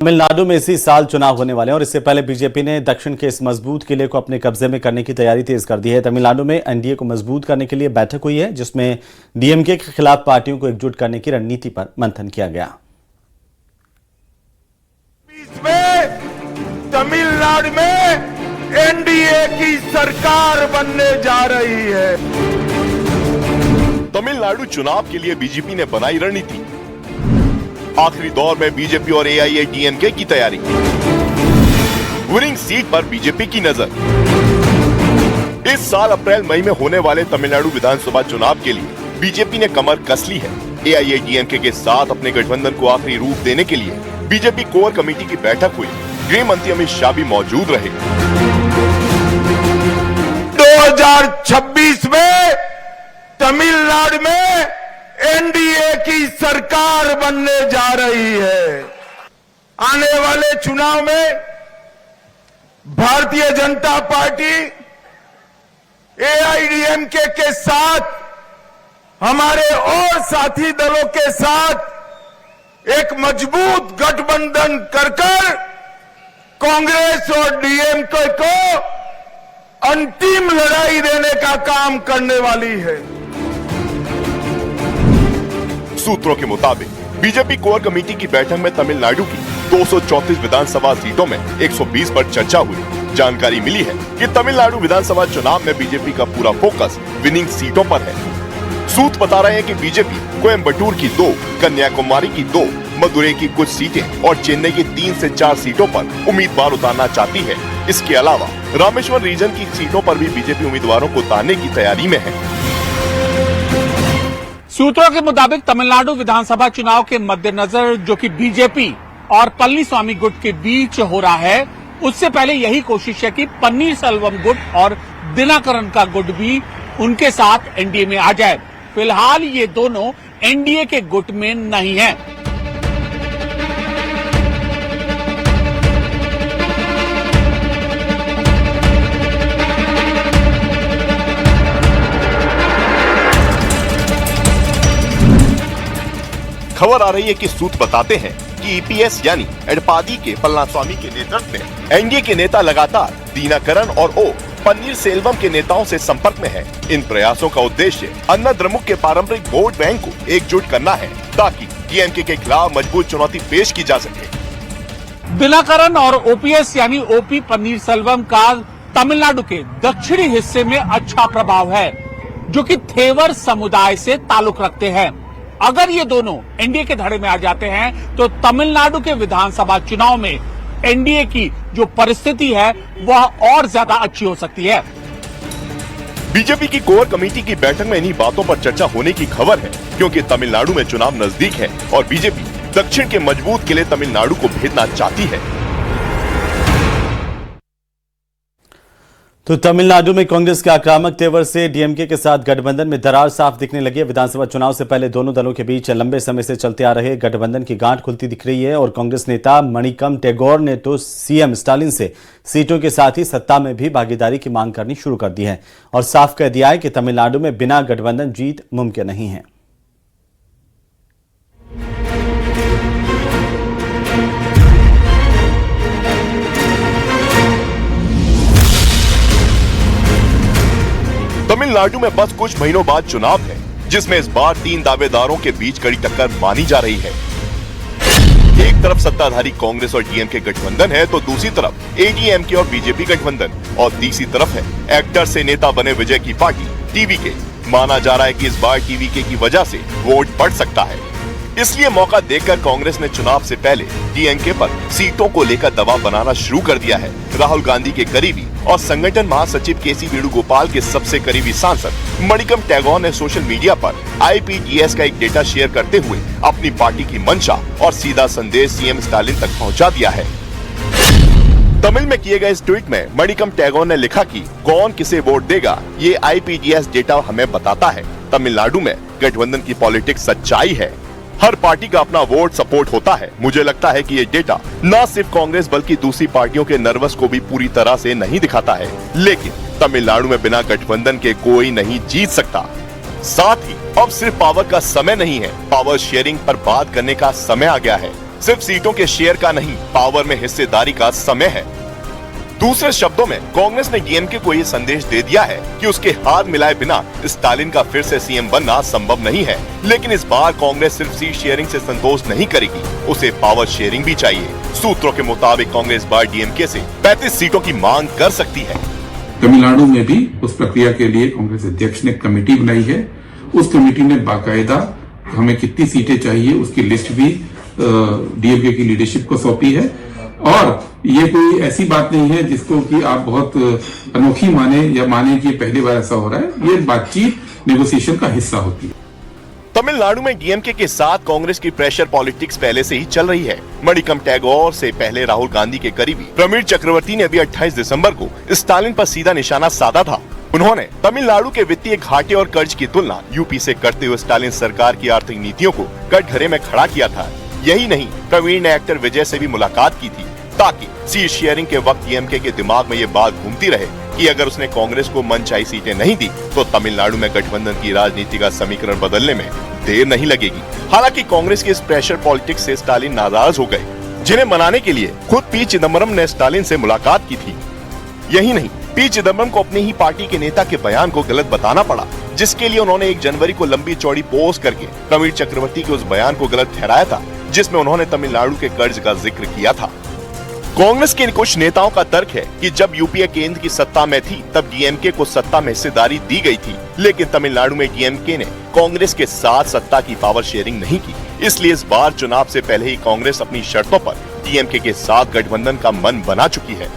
तमिलनाडु में इसी साल चुनाव होने वाले हैं और इससे पहले बीजेपी ने दक्षिण के इस मजबूत किले को अपने कब्जे में करने की तैयारी तेज कर दी है। तमिलनाडु में एनडीए को मजबूत करने के लिए बैठक हुई है, जिसमें डीएमके के खिलाफ पार्टियों को एकजुट करने की रणनीति पर मंथन किया गया। तमिलनाडु में एनडीए की सरकार बनने जा रही है। तमिलनाडु चुनाव के लिए बीजेपी ने बनाई रणनीति। आखिरी दौर में बीजेपी और एआईएडीएमके की तैयारी। विनिंग सीट पर बीजेपी की नजर। इस साल अप्रैल मई में होने वाले तमिलनाडु विधानसभा चुनाव के लिए बीजेपी ने कमर कस ली है। एआईएडीएमके के साथ अपने गठबंधन को आखिरी रूप देने के लिए बीजेपी कोर कमेटी की बैठक हुई। गृह मंत्री अमित शाह भी मौजूद रहे। 2026 में तमिलनाडु में एनडीए की सरकार बनने जा रही है। आने वाले चुनाव में भारतीय जनता पार्टी एआईएडीएमके के साथ हमारे और साथी दलों के साथ एक मजबूत गठबंधन कर कांग्रेस और डीएमके को अंतिम लड़ाई देने का काम करने वाली है। सूत्रों के मुताबिक बीजेपी कोर कमेटी की बैठक में तमिलनाडु की 234 विधानसभा सीटों में 120 पर चर्चा हुई। जानकारी मिली है कि तमिलनाडु विधानसभा चुनाव में बीजेपी का पूरा फोकस विनिंग सीटों पर है। सूत्र बता रहे हैं कि बीजेपी कोयम्बटूर की 2, कन्याकुमारी की 2, मदुरई की कुछ सीटें और चेन्नई की 3 से 4 सीटों पर उम्मीदवार उतारना चाहती है। इसके अलावा रामेश्वर रीजन की सीटों पर भी बीजेपी उम्मीदवारों को उतारने की तैयारी में है। सूत्रों के मुताबिक तमिलनाडु विधानसभा चुनाव के मद्देनजर जो कि बीजेपी और पन्नीरस्वामी गुट के बीच हो रहा है, उससे पहले यही कोशिश है कि पन्नीरसेल्वम गुट और दिनाकरन का गुट भी उनके साथ एनडीए में आ जाए। फिलहाल ये दोनों एनडीए के गुट में नहीं हैं। खबर आ रही है कि सूत्र बताते हैं कि ईपीएस यानी एडपादी के पलनास्वामी के नेतृत्व में एनडीए के नेता लगातार दिनाकरन और पन्नीरसेल्वम के नेताओं से संपर्क में है। इन प्रयासों का उद्देश्य अन्नाद्रमुक के पारंपरिक वोट बैंक को एकजुट करना है, ताकि डीएमके के खिलाफ मजबूत चुनौती पेश की जा सके। दिनाकरन और ओपीएस यानी ओपी पन्नीरसेल्वम का तमिलनाडु के दक्षिणी हिस्से में अच्छा प्रभाव है, जो कि थेवर समुदाय से ताल्लुक रखते हैं। अगर ये दोनों एनडीए के धड़े में आ जाते हैं तो तमिलनाडु के विधानसभा चुनाव में एनडीए की जो परिस्थिति है वह और ज्यादा अच्छी हो सकती है। बीजेपी की कोर कमेटी की बैठक में इन्हीं बातों पर चर्चा होने की खबर है, क्योंकि तमिलनाडु में चुनाव नजदीक है और बीजेपी दक्षिण के मजबूत किले तमिलनाडु को भेजना चाहती है। तो तमिलनाडु में कांग्रेस के आक्रामक तेवर से डीएमके के साथ गठबंधन में दरार साफ दिखने लगी है। विधानसभा चुनाव से पहले दोनों दलों के बीच लंबे समय से चलते आ रहे गठबंधन की गांठ खुलती दिख रही है और कांग्रेस नेता मणिकम टेगोर ने तो सीएम स्टालिन से सीटों के साथ ही सत्ता में भी भागीदारी की मांग करनी शुरू कर दी है और साफ कह दिया है कि तमिलनाडु में बिना गठबंधन जीत मुमकिन नहीं है। तमिलनाडु में बस कुछ महीनों बाद चुनाव है, जिसमें इस बार 3 दावेदारों के बीच कड़ी टक्कर मानी जा रही है। एक तरफ सत्ताधारी कांग्रेस और डीएमके गठबंधन है, तो दूसरी तरफ एडीएमके और बीजेपी गठबंधन और तीसरी तरफ है एक्टर से नेता बने विजय की पार्टी टीवीके। माना जा रहा है कि इस बार टीवीके की वजह से वोट बढ़ सकता है। इसलिए मौका देखकर कांग्रेस ने चुनाव से पहले डीएमके पर सीटों को लेकर दबाव बनाना शुरू कर दिया है। राहुल गांधी के करीबी और संगठन महासचिव केसी वेणुगोपाल के सबसे करीबी सांसद मणिकम टेगोर ने सोशल मीडिया पर आईपीडीएस का एक डेटा शेयर करते हुए अपनी पार्टी की मंशा और सीधा संदेश सीएम स्टालिन तक पहुंचा दिया है। तमिल में किए गए इस ट्वीट में मणिकम टेगोर ने लिखा कि कौन किसे वोट देगा, ये आईपीडीएस डेटा हमें बताता है। तमिलनाडु में गठबंधन की पॉलिटिक्स सच्चाई है। हर पार्टी का अपना वोट सपोर्ट होता है। मुझे लगता है कि ये डेटा न सिर्फ कांग्रेस बल्कि दूसरी पार्टियों के नर्वस को भी पूरी तरह से नहीं दिखाता है, लेकिन तमिलनाडु में बिना गठबंधन के कोई नहीं जीत सकता। साथ ही अब सिर्फ पावर का समय नहीं है, पावर शेयरिंग पर बात करने का समय आ गया है। सिर्फ सीटों के शेयर का नहीं, पावर में हिस्सेदारी का समय है। दूसरे शब्दों में कांग्रेस ने डीएमके को ये संदेश दे दिया है कि उसके हाथ मिलाए बिना स्टालिन का फिर से सीएम बनना संभव नहीं है। लेकिन इस बार कांग्रेस सिर्फ सीट शेयरिंग से संतोष नहीं करेगी, उसे पावर शेयरिंग भी चाहिए। सूत्रों के मुताबिक कांग्रेस बार डीएमके से 35 सीटों की मांग कर सकती है। तमिलनाडु में भी उस प्रक्रिया के लिए कांग्रेस अध्यक्ष ने कमेटी बनाई है। उस कमेटी ने बाकायदा हमें कितनी सीटें चाहिए उसकी लिस्ट भी डीएमके की लीडरशिप को सौंपी है। और ये कोई ऐसी बात नहीं है जिसको कि आप बहुत अनोखी माने या माने कि पहली बार ऐसा हो रहा है। ये बातचीत नेगोशिएशन का हिस्सा होती है। तमिलनाडु में डीएमके के साथ कांग्रेस की प्रेशर पॉलिटिक्स पहले से ही चल रही है। मणिकम टैगोर से पहले राहुल गांधी के करीबी प्रवीण चक्रवर्ती ने अभी 28 दिसंबर को स्टालिन पर सीधा निशाना साधा था। उन्होंने तमिलनाडु के वित्तीय घाटे और कर्ज की तुलना यूपी से करते हुए स्टालिन सरकार की आर्थिक नीतियों को कटघरे में खड़ा किया था। यही नहीं, प्रवीण ने एक्टर विजय से भी मुलाकात की थी ताकि सीट शेयरिंग के वक्त डीएमके के दिमाग में ये बात घूमती रहे कि अगर उसने कांग्रेस को मनचाही सीटें नहीं दी तो तमिलनाडु में गठबंधन की राजनीति का समीकरण बदलने में देर नहीं लगेगी। हालांकि कांग्रेस की इस प्रेशर पॉलिटिक्स से स्टालिन नाराज हो गए, जिन्हें मनाने के लिए खुद पी चिदम्बरम ने स्टालिन से मुलाकात की थी। यही नहीं, पी चिदम्बरम को अपनी ही पार्टी के नेता के बयान को गलत बताना पड़ा, जिसके लिए उन्होंने 1 जनवरी को लंबी चौड़ी पोस्ट करके प्रवीण चक्रवर्ती के उस बयान को गलत ठहराया था जिसमें उन्होंने तमिलनाडु के कर्ज का जिक्र किया था। कांग्रेस के कुछ नेताओं का तर्क है कि जब यूपीए केंद्र की सत्ता में थी तब डीएमके को सत्ता में हिस्सेदारी दी गई थी, लेकिन तमिलनाडु में डीएमके ने कांग्रेस के साथ सत्ता की पावर शेयरिंग नहीं की। इसलिए इस बार चुनाव से पहले ही कांग्रेस अपनी शर्तों पर डीएमके के साथ गठबंधन का मन बना चुकी है।